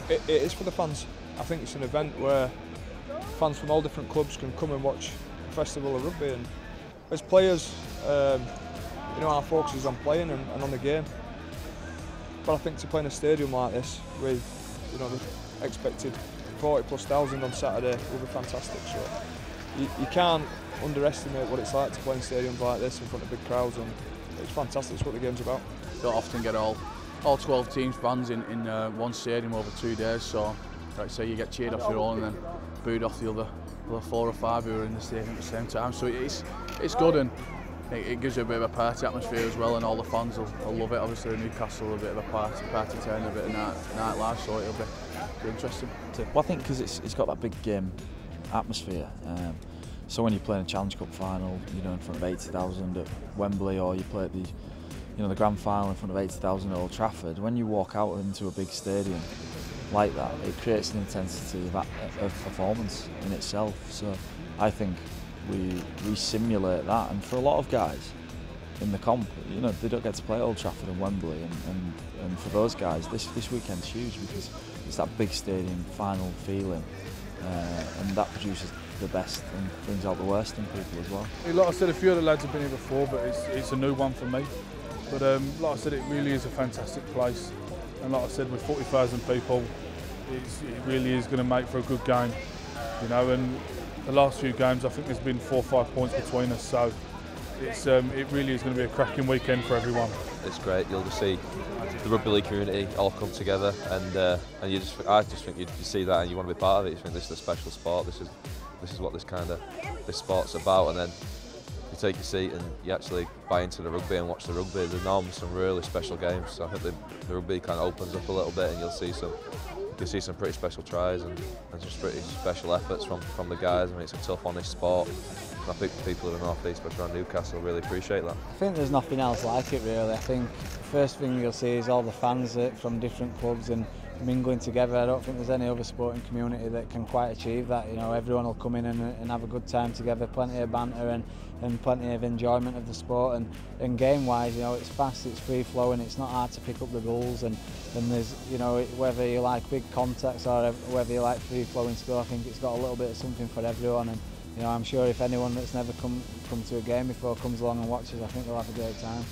It is for the fans. I think it's an event where fans from all different clubs can come and watch a festival of rugby, and as players, our focus is on playing and on the game. But I think to play in a stadium like this with the expected 40,000+ on Saturday will be fantastic. So you can't underestimate what it's like to play in stadiums like this in front of big crowds, and it's fantastic. It's what the game's about. You don't often get all 12 teams fans in one stadium over 2 days, so like I say, you get cheered off your own and then booed off the other 4 or 5 who are in the stadium at the same time. So it's good, and it gives you a bit of a party atmosphere as well, and all the fans will love it. Obviously Newcastle a bit of a party town, a bit of nightlife, so it'll be interesting. Well, I think because it's got that big game atmosphere. So when you play in a Challenge Cup final, in front of 80,000 at Wembley, or you play at the grand final in front of 80,000 at Old Trafford, when you walk out into a big stadium like that, it creates an intensity of performance in itself. So I think we simulate that, and for a lot of guys in the comp, they don't get to play at Old Trafford and Wembley, and for those guys, this weekend's huge because it's that big stadium final feeling, and that produces the best and brings out the worst in people as well. Like I said, a few of the lads have been here before, but it's a new one for me. But like I said, it really is a fantastic place, and like I said, with 40,000 people, it really is going to make for a good game, and the last few games I think there's been 4 or 5 points between us, so it really is going to be a cracking weekend for everyone. It's great. You'll just see the rugby league community all come together, and I just think you see that and you want to be part of it. You think this is a special sport. This is what this sport's about, and then you take your seat and you actually buy into the rugby and watch the rugby. There's normally some really special games, so I think the rugby kind of opens up a little bit, and you'll see some pretty special tries and just pretty special efforts from the guys. I mean, it's a tough, honest sport. I think people in the North East, especially around Newcastle, really appreciate that. I think there's nothing else like it really. I think the first thing you'll see is all the fans from different clubs and mingling together. I don't think there's any other sporting community that can quite achieve that. Everyone will come in and have a good time together, plenty of banter and plenty of enjoyment of the sport, and game wise, it's fast, it's free flowing, it's not hard to pick up the rules, and there's whether you like big contacts or whether you like free flowing stuff, I think it's got a little bit of something for everyone, and I'm sure if anyone that's never come to a game before comes along and watches, I think they'll have a great time.